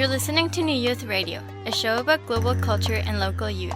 You're listening to New Youth Radio, a show about global culture and local youth.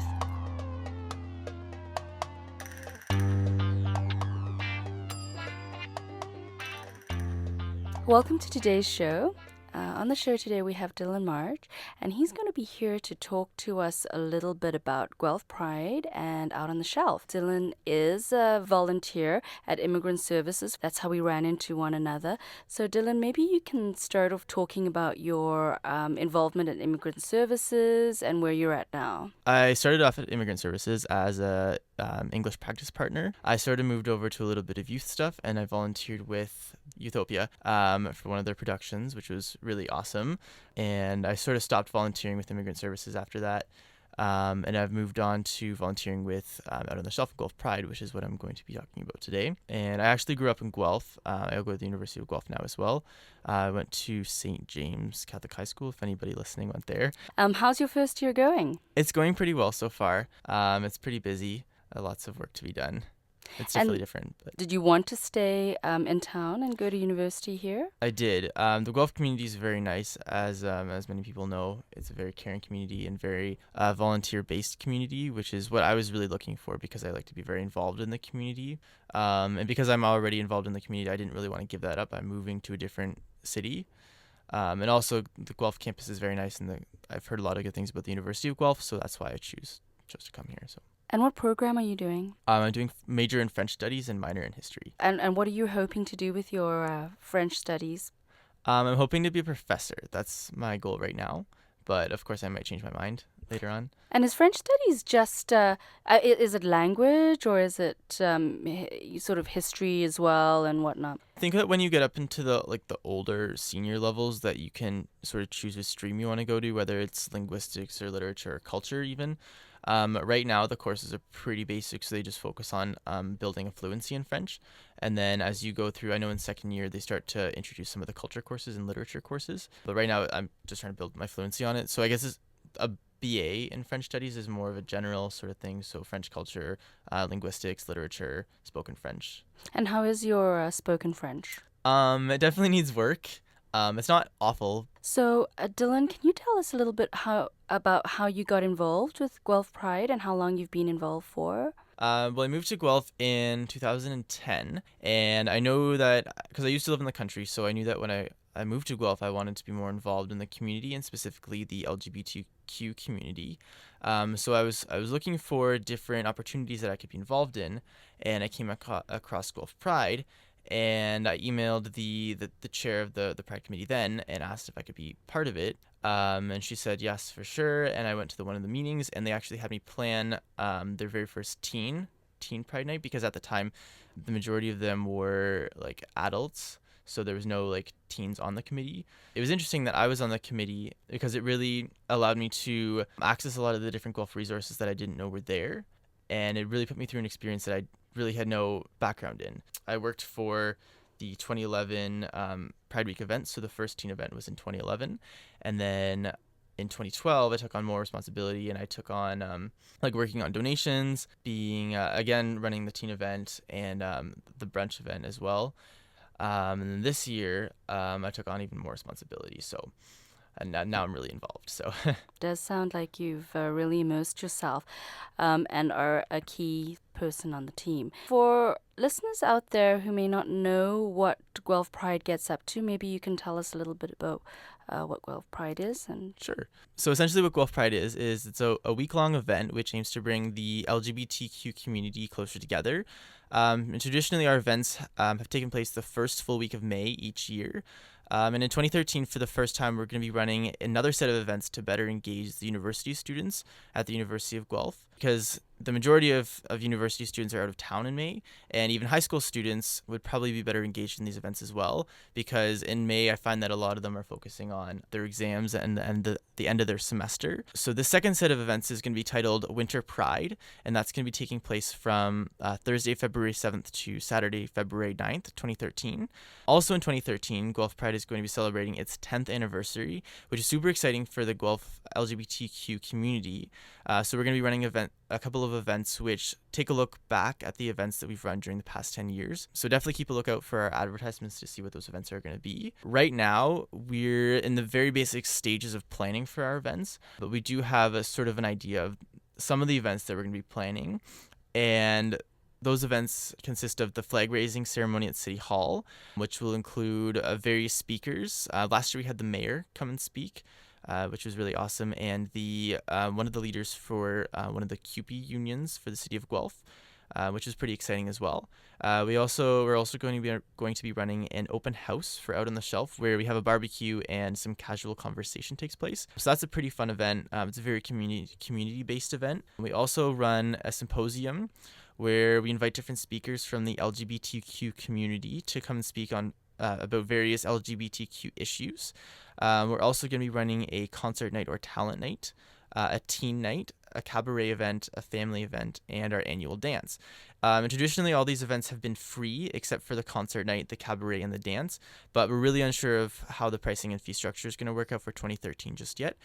Welcome to today's show. On the show today we have Dylan March, and he's going to be here to talk to us a little bit about Guelph Pride and Out on the Shelf. Dylan is a volunteer at Immigrant Services. That's how we ran into one another. So Dylan, maybe you can start off talking about your involvement in Immigrant Services and where you're at now. I started off at Immigrant Services as a English practice partner. I sort of moved over to a little bit of youth stuff, and I volunteered with Utopia for one of their productions, which was really awesome. And I sort of stopped volunteering with Immigrant Services after that. And I've moved on to volunteering with Out on the Shelf and Guelph Pride, which is what I'm going to be talking about today. And I actually grew up in Guelph. I go to the University of Guelph now as well. I went to St. James Catholic High School, if anybody listening went there. How's your first year going? It's going pretty well so far. It's pretty busy. Lots of work to be done. It's definitely different. But did you want to stay in town and go to university here? I did. The Guelph community is very nice, as many people know. It's a very caring community and very volunteer-based community, which is what I was really looking for because I like to be very involved in the community. And because I'm already involved in the community, I didn't really want to give that up. I'm moving to a different city. And also, the Guelph campus is very nice, and I've heard a lot of good things about the University of Guelph, so that's why I chose to come here. So. And what program are you doing? I'm doing major in French studies and minor in history. And what are you hoping to do with your French studies? I'm hoping to be a professor. That's my goal right now. But of course, I might change my mind later on. And is French studies just, is it language or is it sort of history as well and whatnot? I think that when you get up into the older senior levels that you can sort of choose which stream you want to go to, whether it's linguistics or literature or culture even. Right now, the courses are pretty basic, so they just focus on building a fluency in French. And then as you go through, I know in second year, they start to introduce some of the culture courses and literature courses. But right now, I'm just trying to build my fluency on it. So I guess a BA in French studies is more of a general sort of thing. So French culture, linguistics, literature, spoken French. And how is your spoken French? It definitely needs work. It's not awful. So, Dylan, can you tell us a little bit about how you got involved with Guelph Pride and how long you've been involved for? Well, I moved to Guelph in 2010, and I know that because I used to live in the country, so I knew that when I moved to Guelph, I wanted to be more involved in the community and specifically the LGBTQ community. So I was looking for different opportunities that I could be involved in, and I came across Guelph Pride. And I emailed the chair of the Pride Committee then and asked if I could be part of it. And she said yes, for sure. And I went to one of the meetings, and they actually had me plan their very first teen Pride night, because at the time, the majority of them were like adults. So there was no like teens on the committee. It was interesting that I was on the committee because it really allowed me to access a lot of the different Guelph resources that I didn't know were there. And it really put me through an experience that I really had no background in. I worked for the 2011 Pride Week event, so the first teen event was in 2011, and then in 2012 I took on more responsibility, and I took on working on donations, being again running the teen event and the brunch event as well. And then this year I took on even more responsibility, so. And now I'm really involved. So it does sound like you've really immersed yourself and are a key person on the team. For listeners out there who may not know what Guelph Pride gets up to, maybe you can tell us a little bit about what Guelph Pride is. And Sure. So essentially what Guelph Pride is it's a week-long event which aims to bring the LGBTQ community closer together. And traditionally, our events have taken place the first full week of May each year. And in 2013, for the first time, we're going to be running another set of events to better engage the university students at the University of Guelph, because the majority of university students are out of town in May, and even high school students would probably be better engaged in these events as well, because in May, I find that a lot of them are focusing on their exams and the end of their semester. So the second set of events is going to be titled Winter Pride, and that's going to be taking place from Thursday, February 7th to Saturday, February 9th, 2013. Also in 2013, Guelph Pride is going to be celebrating its 10th anniversary, which is super exciting for the Guelph LGBTQ community. So we're going to be running a couple of events which take a look back at the events that we've run during the past 10 years. So definitely keep a lookout for our advertisements to see what those events are going to be. Right now, we're in the very basic stages of planning for our events, but we do have a sort of an idea of some of the events that we're going to be planning. And those events consist of the flag raising ceremony at City Hall, which will include various speakers. Last year we had the mayor come and speak, which was really awesome, and the one of the leaders for one of the CUPE unions for the city of Guelph, which is pretty exciting as well. We're also going to be running an open house for Out on the Shelf, where we have a barbecue and some casual conversation takes place. So that's a pretty fun event. It's a very community-based event. We also run a symposium where we invite different speakers from the LGBTQ community to come and speak on about various LGBTQ issues. We're also going to be running a concert night or talent night, a teen night, a cabaret event, a family event, and our annual dance. And traditionally, all these events have been free except for the concert night, the cabaret, and the dance, but we're really unsure of how the pricing and fee structure is going to work out for 2013 just yet.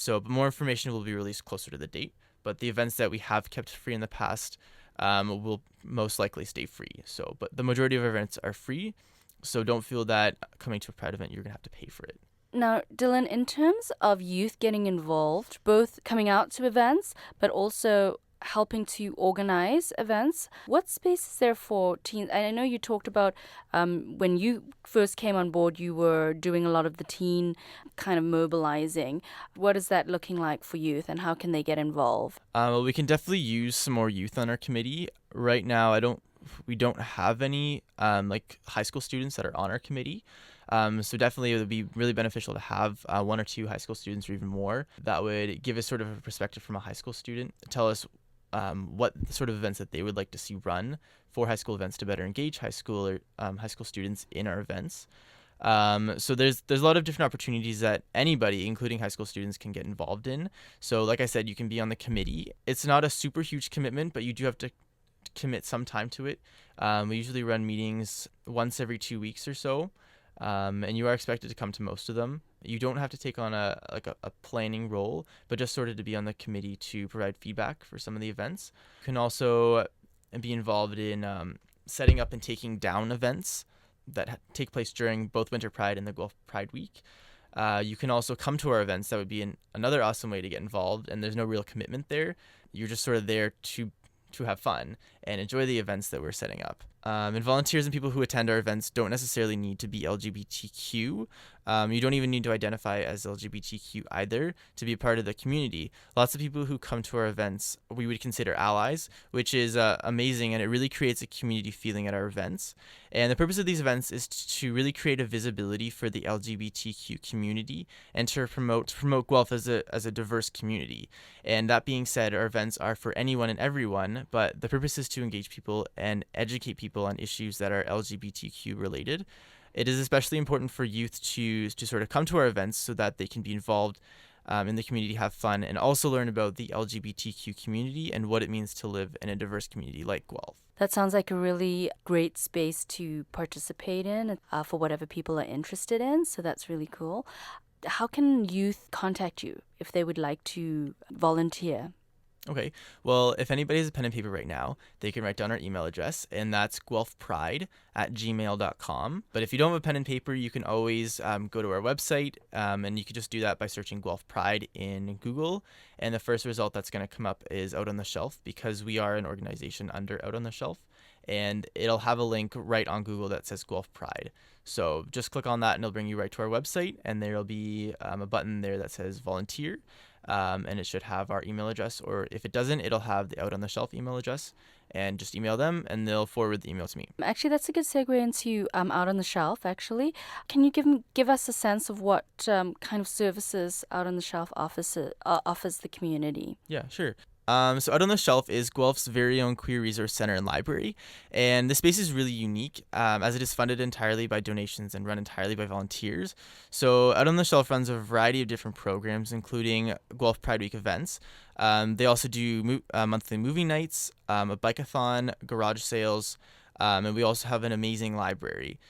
But more information will be released closer to the date. But the events that we have kept free in the past will most likely stay free. But the majority of events are free, so don't feel that coming to a Pride event, you're going to have to pay for it. Now, Dylan, in terms of youth getting involved, both coming out to events, but also helping to organize events, what space is there for teens? I know you talked about when you first came on board, you were doing a lot of the teen kind of mobilizing. What is that looking like for youth, and how can they get involved? Well, we can definitely use some more youth on our committee. Right now, we don't have any like high school students that are on our committee. So definitely it would be really beneficial to have one or two high school students or even more. That would give us sort of a perspective from a high school student, tell us what sort of events that they would like to see run for high school events to better engage high school students in our events. So there's a lot of different opportunities that anybody, including high school students, can get involved in. So like I said, you can be on the committee. It's not a super huge commitment, but you do have to commit some time to it. We usually run meetings once every 2 weeks or so. And you are expected to come to most of them. You don't have to take on a planning role, but just sort of to be on the committee to provide feedback for some of the events. You can also be involved in setting up and taking down events that take place during both Winter Pride and the Guelph Pride Week. You can also come to our events. That would be another awesome way to get involved, and there's no real commitment there. You're just sort of there to have fun and enjoy the events that we're setting up. And volunteers and people who attend our events don't necessarily need to be LGBTQ. You don't even need to identify as LGBTQ either to be a part of the community. Lots of people who come to our events we would consider allies, which is amazing, and it really creates a community feeling at our events. And the purpose of these events is to really create a visibility for the LGBTQ community and to promote Guelph as a diverse community. And that being said, our events are for anyone and everyone, but the purpose is to engage people and educate people on issues that are LGBTQ related. It is especially important for youth to sort of come to our events so that they can be involved in the community, have fun, and also learn about the LGBTQ community and what it means to live in a diverse community like Guelph. That sounds like a really great space to participate in for whatever people are interested in, so that's really cool. How can youth contact you if they would like to volunteer? Okay, well, if anybody has a pen and paper right now, they can write down our email address, and that's guelphpride@gmail.com. But if you don't have a pen and paper, you can always go to our website, and you can just do that by searching Guelph Pride in Google. And the first result that's going to come up is Out on the Shelf, because we are an organization under Out on the Shelf. And it'll have a link right on Google that says Guelph Pride. So just click on that, and it'll bring you right to our website, and there'll be a button there that says volunteer. And it should have our email address, or if it doesn't, it'll have the Out on the Shelf email address, and just email them and they'll forward the email to me. Actually, that's a good segue into Out on the Shelf, actually. Can you give us a sense of what kind of services Out on the Shelf offers the community? Yeah, sure. So Out on the Shelf is Guelph's very own queer resource center and library, and the space is really unique as it is funded entirely by donations and run entirely by volunteers. So Out on the Shelf runs a variety of different programs, including Guelph Pride Week events. They also do monthly movie nights, a bike-a-thon, garage sales, and we also have an amazing library.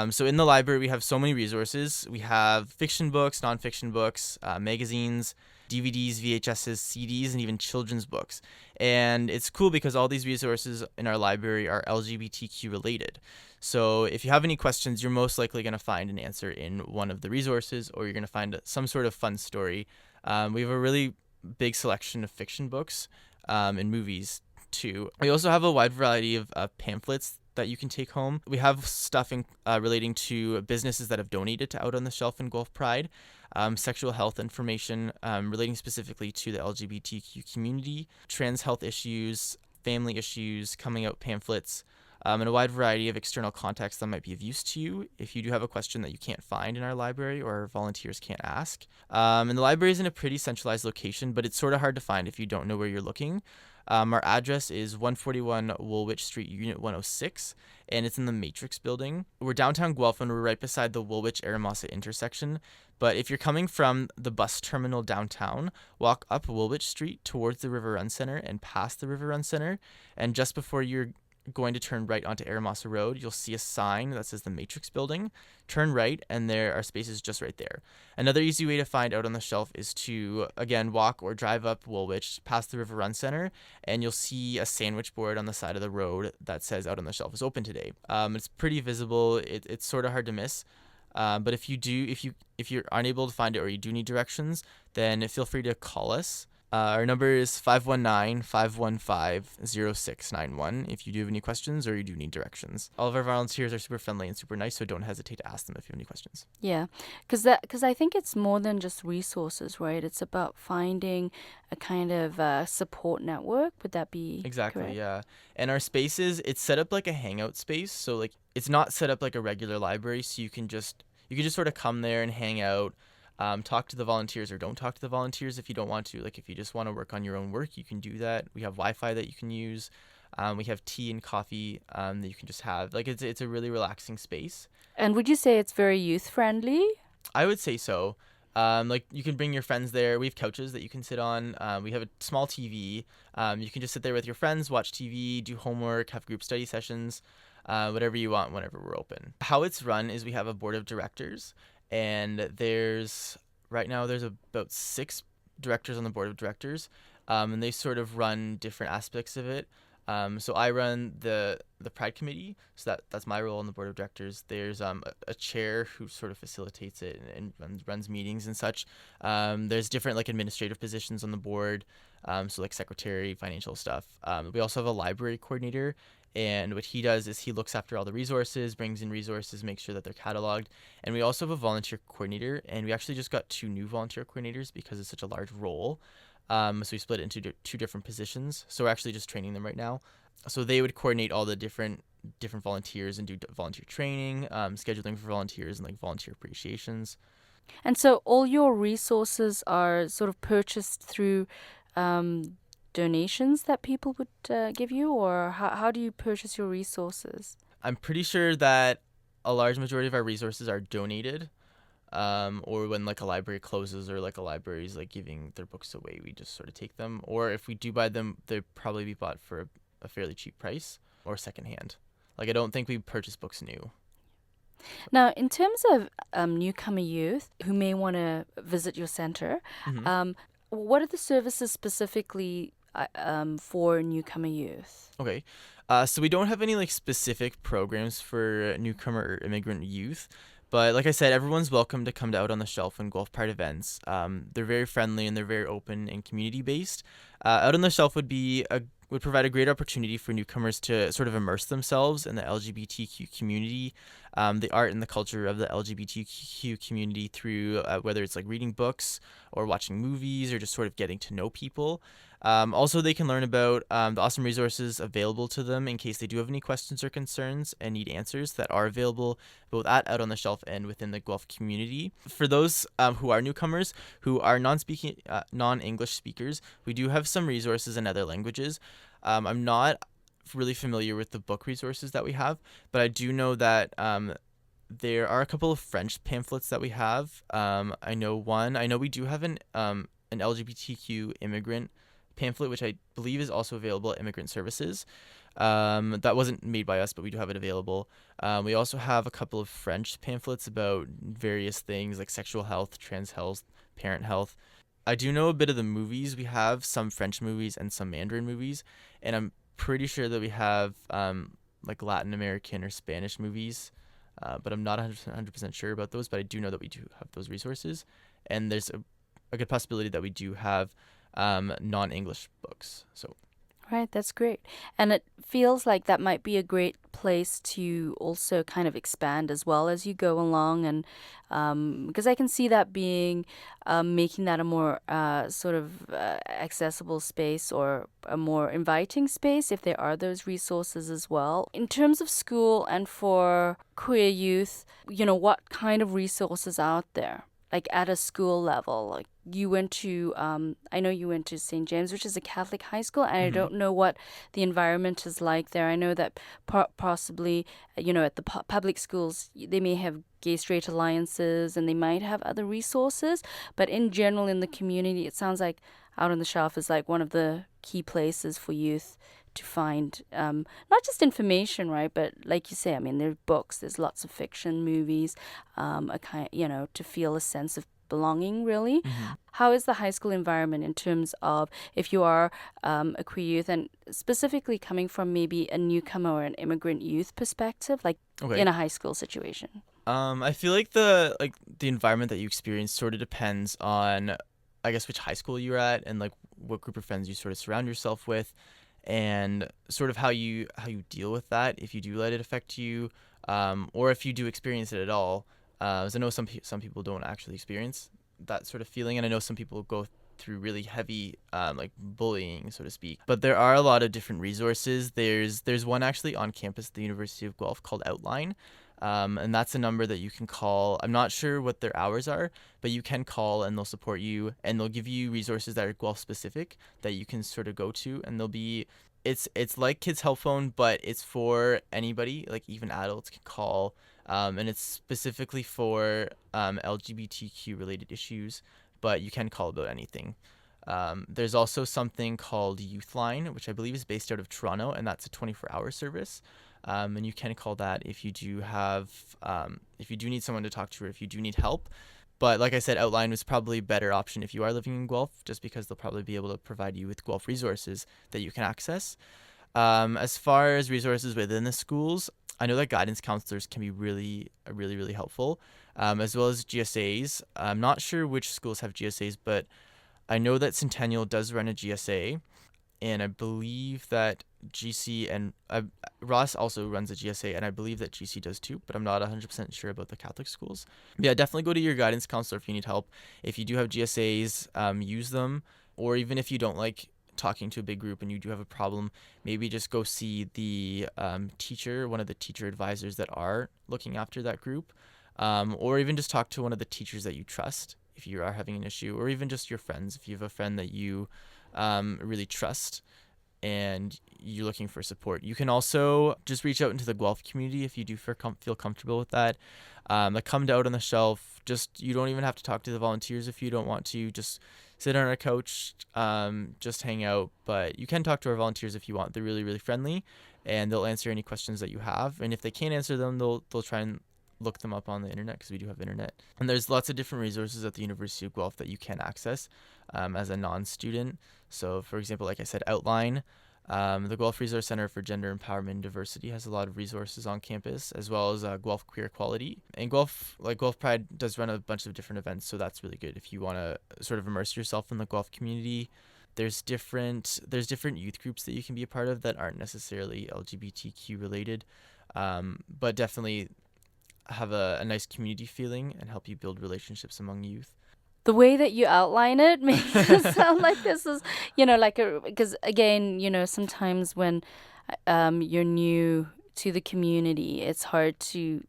So in the library, we have so many resources. We have fiction books, nonfiction books, magazines, DVDs, VHSs, CDs, and even children's books. And it's cool because all these resources in our library are LGBTQ related. So if you have any questions, you're most likely going to find an answer in one of the resources, or you're going to find some sort of fun story. We have a really big selection of fiction books and movies too. We also have a wide variety of pamphlets that you can take home. We have stuff relating to businesses that have donated to Out on the Shelf and Guelph Pride, sexual health information relating specifically to the LGBTQ community, trans health issues, family issues, coming out pamphlets, and a wide variety of external contacts that might be of use to you if you do have a question that you can't find in our library or our volunteers can't ask. And the library is in a pretty centralized location, but it's sort of hard to find if you don't know where you're looking. Our address is 141 Woolwich Street, Unit 106, and it's in the Matrix building. We're downtown Guelph, and we're right beside the Woolwich-Aramasa intersection. But if you're coming from the bus terminal downtown, walk up Woolwich Street towards the River Run Center and past the River Run Center. And just before you're going to turn right onto Aramasa Road, you'll see a sign that says the Matrix building. Turn right, and there are spaces just right there. Another easy way to find Out on the Shelf is to, again, walk or drive up Woolwich past the River Run Center, and you'll see a sandwich board on the side of the road that says Out on the Shelf is open today. It's pretty visible. It's sort of hard to miss. But if you're unable to find it or you do need directions, then feel free to call us. Our number is 519-515-0691 if you do have any questions or you do need directions. All of our volunteers are super friendly and super nice, so don't hesitate to ask them if you have any questions. Yeah, because I think it's more than just resources, right? It's about finding a kind of support network. Would that be Exactly, correct? yeah. And our spaces, it's set up like a hangout space, so like it's not set up like a regular library, so you can just sort of come there and hang out. Talk to the volunteers or don't talk to the volunteers if you don't want to. Like if you just want to work on your own work, you can do that. We have Wi-Fi that you can use. We have tea and coffee that you can just have. Like it's a really relaxing space. And would you say it's very youth friendly? I would say so. Like you can bring your friends there. We have couches that you can sit on. We have a small TV. You can just sit there with your friends, watch TV, do homework, have group study sessions, whatever you want whenever we're open. How it's run is we have a board of directors. And right now there's about 6 directors on the board of directors, and they sort of run different aspects of it. So I run the Pride Committee, so that's my role on the board of directors. There's a chair who sort of facilitates it and runs meetings and such. There's different like administrative positions on the board, so like secretary, financial stuff. We also have a library coordinator. And what he does is he looks after all the resources, brings in resources, makes sure that they're cataloged. And we also have a volunteer coordinator, and we actually just got 2 new volunteer coordinators because it's such a large role. So we split it into 2 different positions. So we're actually just training them right now. So they would coordinate all the different volunteers and do volunteer training, scheduling for volunteers, and like volunteer appreciations. And so all your resources are sort of purchased through donations that people would give you, or how do you purchase your resources? I'm pretty sure that a large majority of our resources are donated, or when like a library closes or like a library is like giving their books away, we just sort of take them. Or if we do buy them, they'd probably be bought for a fairly cheap price or secondhand. Like I don't think we purchase books new. Now, in terms of newcomer youth who may want to visit your center, Mm-hmm. what are the services specifically for newcomer youth? Okay. So we don't have any like specific programs for newcomer or immigrant youth, but like I said, everyone's welcome to come to Out on the Shelf and Guelph Pride events. They're very friendly and they're very open and community based. Out on the Shelf would provide a great opportunity for newcomers to sort of immerse themselves in the LGBTQ community, the art and the culture of the LGBTQ community through whether it's like reading books or watching movies or just sort of getting to know people. Also, they can learn about the awesome resources available to them in case they do have any questions or concerns and need answers that are available both at Out on the Shelf and within the Guelph community. For those who are newcomers, who are non-English speakers, we do have some resources in other languages. I'm not really familiar with the book resources that we have, but I do know that there are a couple of French pamphlets that we have. I know we do have an LGBTQ immigrant pamphlet, which I believe is also available at Immigrant Services. That wasn't made by us, but we do have it available. We also have a couple of French pamphlets about various things like sexual health, trans health, parent health. I do know a bit of the movies. We have some French movies and some Mandarin movies, and I'm pretty sure that we have like Latin American or Spanish movies, but I'm not 100% sure about those. But I do know that we do have those resources, and there's a good possibility that we do have non-English books. So Right, that's great. And it feels like that might be a great place to also kind of expand as well as you go along. And because I can see that being, making that a more sort of accessible space or a more inviting space if there are those resources as well. In terms of school and for queer youth, what kind of resources out there? Like at a school level, like you went to, I know you went to St. James, which is a Catholic high school, and I don't know what the environment is like there. I know that possibly, at the public schools, they may have gay straight alliances and they might have other resources, but in general, in the community, it sounds like Out on the Shelf is like one of the key places for youth to find not just information, right? But like you say, I mean, there's books, there's lots of fiction, movies, a kind, to feel a sense of belonging, really. How is the high school environment in terms of if you are a queer youth and specifically coming from maybe a newcomer or an immigrant youth perspective, like in a high school situation? I feel like the environment that you experience sort of depends on, I guess, which high school you're at and like what group of friends you sort of surround yourself with, and sort of how you deal with that if you do let it affect you, or if you do experience it at all. As I know some people don't actually experience that sort of feeling, and I know some people go through really heavy like bullying, so to speak. But there are a lot of different resources. There's one actually on campus at the University of Guelph called Outline. And that's a number that you can call. I'm not sure what their hours are, but you can call and they'll support you and they'll give you resources that are Guelph specific that you can sort of go to, and they'll be it's like Kids Help Phone, but it's for anybody, like even adults can call, and it's specifically for LGBTQ related issues, but you can call about anything. There's also something called Youthline, which I believe is based out of Toronto, and that's a 24-hour service. And you can call that if you do need someone to talk to or if you do need help. But like I said, Outline was probably a better option if you are living in Guelph, just because they'll probably be able to provide you with Guelph resources that you can access. As far as resources within the schools, I know that guidance counselors can be really, really, really helpful, as well as GSAs. I'm not sure which schools have GSAs, but I know that Centennial does run a GSA, and I believe that GC and Ross also runs a GSA, and I believe that GC does too, but I'm not 100% sure about the Catholic schools. But yeah, definitely go to your guidance counselor if you need help. If you do have GSAs, use them, or even if you don't like talking to a big group and you do have a problem, maybe just go see the teacher, one of the teacher advisors that are looking after that group, or even just talk to one of the teachers that you trust if you are having an issue, or even just your friends if you have a friend that you really trust and you're looking for support. You can also just reach out into the Guelph community if you do feel comfortable with that. Like come to Out on the Shelf. Just you don't even have to talk to the volunteers if you don't want to. Just sit on our couch, just hang out. But you can talk to our volunteers if you want. They're really, really friendly, and they'll answer any questions that you have. And if they can't answer them, they'll try and look them up on the internet, because we do have internet. And there's lots of different resources at the University of Guelph that you can access as a non-student. So for example, like I said, Outline, the Guelph Resource Center for Gender Empowerment and Diversity has a lot of resources on campus, as well as Guelph Queer Equality. And Guelph Pride does run a bunch of different events, so that's really good if you want to sort of immerse yourself in the Guelph community. There's different youth groups that you can be a part of that aren't necessarily LGBTQ related, but definitely have a nice community feeling and help you build relationships among youth. The way that you outline it makes it sound like this is, because again, sometimes when you're new to the community, it's hard to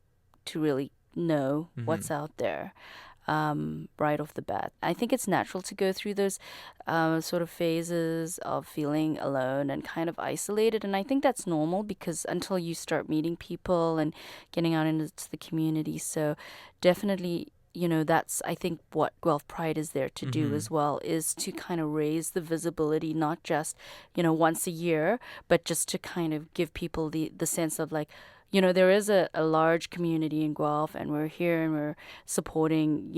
really know what's out there right off the bat. I think it's natural to go through those sort of phases of feeling alone and kind of isolated. And I think that's normal because until you start meeting people and getting out into the community. So definitely that's, I think, what Guelph Pride is there to do as well, is to kind of raise the visibility, not just, once a year, but just to kind of give people the sense of like, there is a large community in Guelph, and we're here and we're supporting,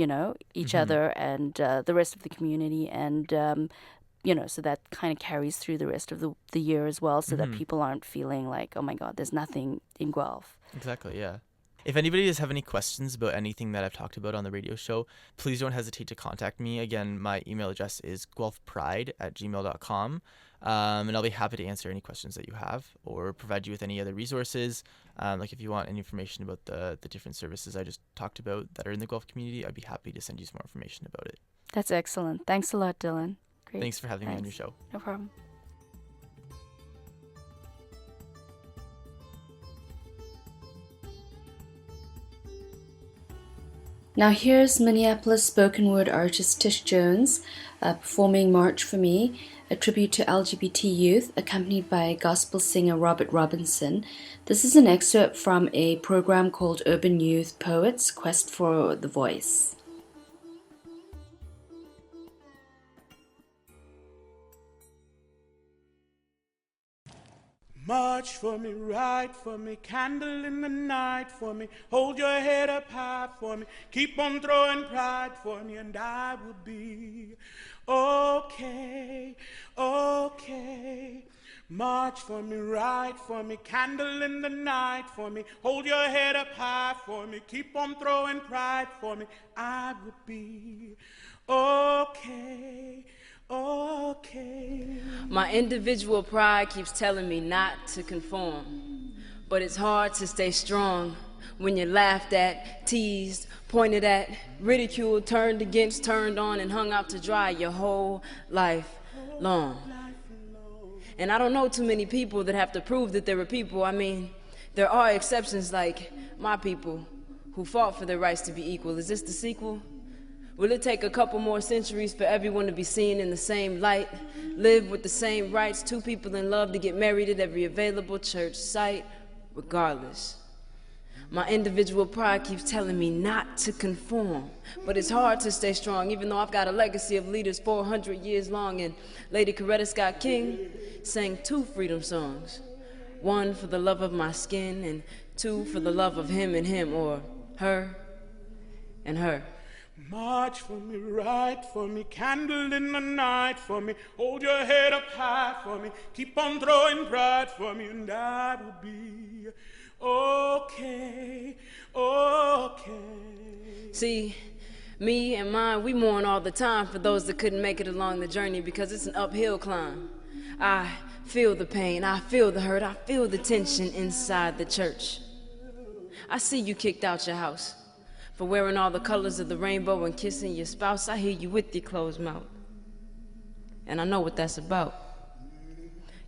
each other and the rest of the community. And, so that kind of carries through the rest of the year as well, so that people aren't feeling like, oh my God, there's nothing in Guelph. Exactly, yeah. If anybody does have any questions about anything that I've talked about on the radio show, please don't hesitate to contact me. Again, my email address is guelphpride@gmail.com, and I'll be happy to answer any questions that you have or provide you with any other resources. Like if you want any information about the different services I just talked about that are in the Guelph community, I'd be happy to send you some more information about it. That's excellent. Thanks a lot, Dylan. Great. Thanks for having me on your show. No problem. Now here's Minneapolis spoken word artist Tish Jones performing March for Me, a tribute to LGBT youth, accompanied by gospel singer Robert Robinson. This is an excerpt from a program called Urban Youth Poets Quest for the Voice. March for me, ride for me, candle in the night for me, hold your head up high for me, keep on throwing pride for me, and I will be okay, okay. March for me, ride for me, candle in the night for me, hold your head up high for me, keep on throwing pride for me, I will be okay. Okay. My individual pride keeps telling me not to conform, but it's hard to stay strong when you're laughed at, teased, pointed at, ridiculed, turned against, turned on, and hung out to dry your whole life long. And I don't know too many people that have to prove that they're a people. I mean, there are exceptions like my people who fought for their rights to be equal. Is this the sequel? Will it take a couple more centuries for everyone to be seen in the same light, live with the same rights, two people in love to get married at every available church site, regardless? My individual pride keeps telling me not to conform, but it's hard to stay strong, even though I've got a legacy of leaders 400 years long, and Lady Coretta Scott King sang 2 freedom songs, 1 for the love of my skin, and 2 for the love of him and him, or her and her. March for me, ride for me, candle in the night for me, hold your head up high for me, keep on throwing pride for me, and I will be okay, okay. See, me and mine, we mourn all the time for those that couldn't make it along the journey because it's an uphill climb. I feel the pain, I feel the hurt, I feel the tension inside the church. I see you kicked out your house for wearing all the colors of the rainbow and kissing your spouse. I hear you with your closed mouth. And I know what that's about.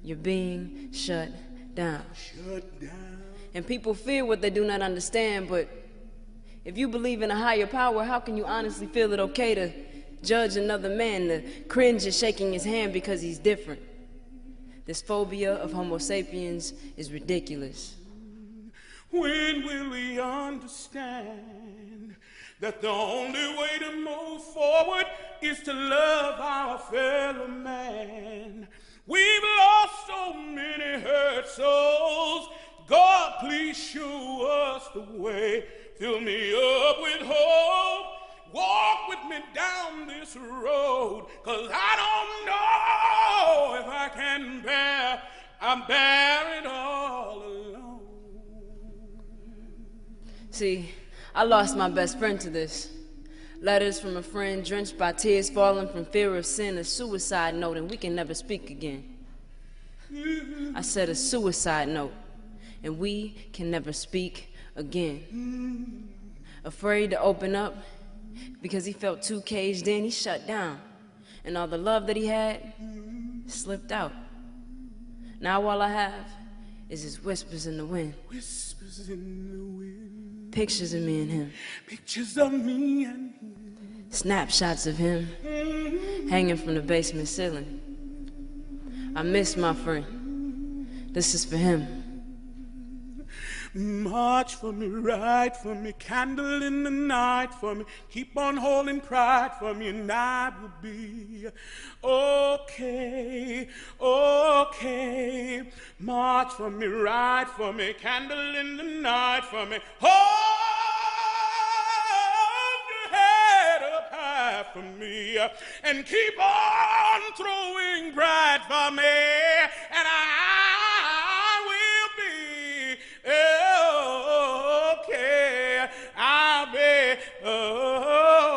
You're being shut down. Shut down. And people fear what they do not understand, but if you believe in a higher power, how can you honestly feel it okay to judge another man, to cringe at shaking his hand because he's different? This phobia of Homo sapiens is ridiculous. When will we understand that the only way to move forward is to love our fellow man? We've lost so many hurt souls. God, please show us the way. Fill me up with hope. Walk with me down this road, 'cause I don't know if I can bear it all alone. See, I lost my best friend to this. Letters from a friend drenched by tears falling from fear of sin, a suicide note, and we can never speak again. I said a suicide note, and we can never speak again. Afraid to open up because he felt too caged in, he shut down. And all the love that he had slipped out. Now all I have is his whispers in the wind. Whispers in the wind. Pictures of me and him. Pictures of me and him. Snapshots of him hanging from the basement ceiling. I miss my friend. This is for him. March for me, ride for me, candle in the night for me, keep on holding pride for me, and I will be okay, okay. March for me, ride for me, candle in the night for me, hold your head up high for me, and keep on throwing pride for me, and I will be okay. I'll be okay.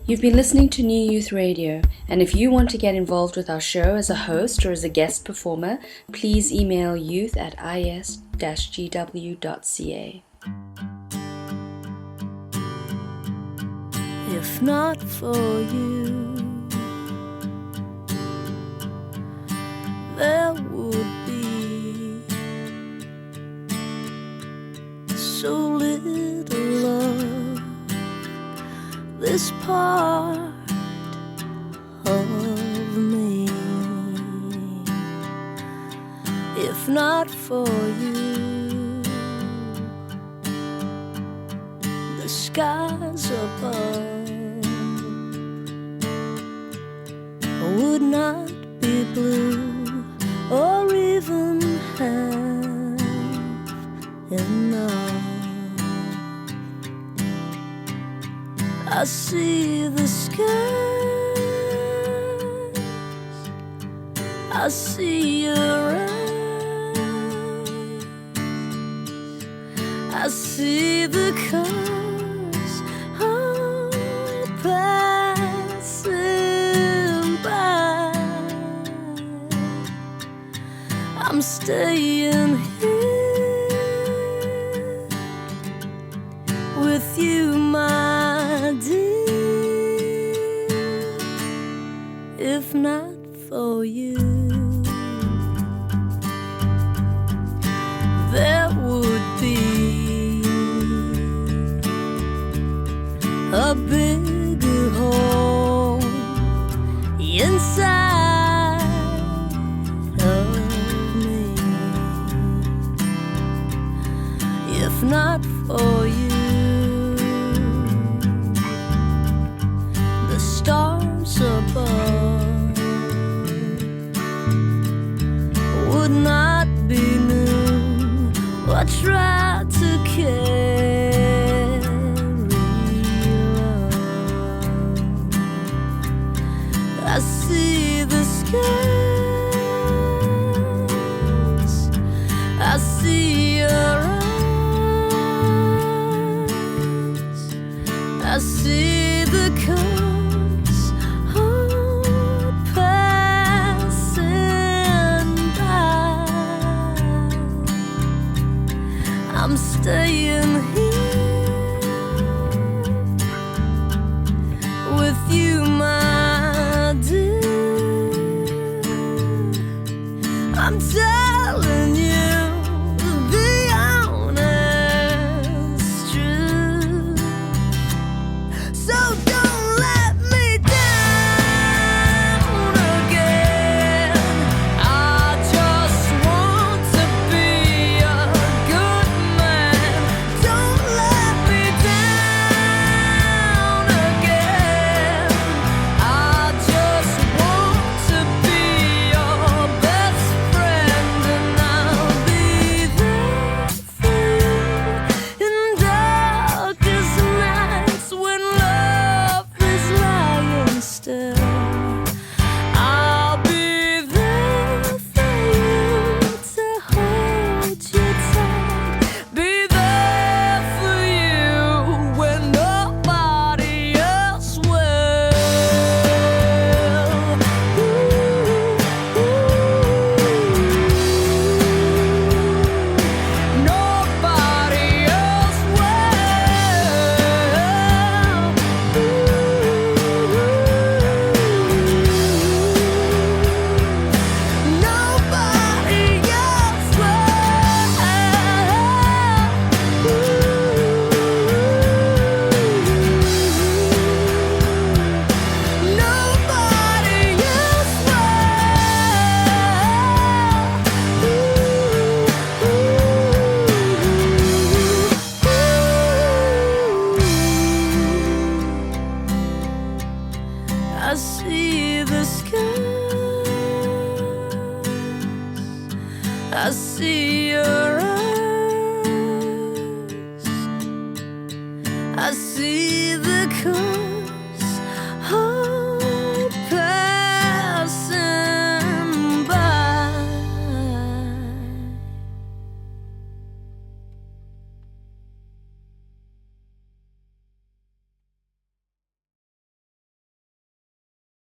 You've been listening to New Youth Radio, and if you want to get involved with our show as a host or as a guest performer, please email youth@is-gw.ca. If not for you, there would be so little love, this part of me. If not for you, the skies above would not be blue or even half enough. I see the skies, I see your eyes, I see the cars all passing by. I'm staying here with you, my dear. If not for you, there would be a bigger hole inside of me. If not for you, the stars above would not be new or try to carry love. I see the skies, I see your eyes, I see the cars all passing by. I'm staying here with you, my dear. I'm telling you the honest truth. So don't let me down again. I just want to be a good man. Don't let me down again. I just want to be your best friend, and I'll I see your eyes. I see the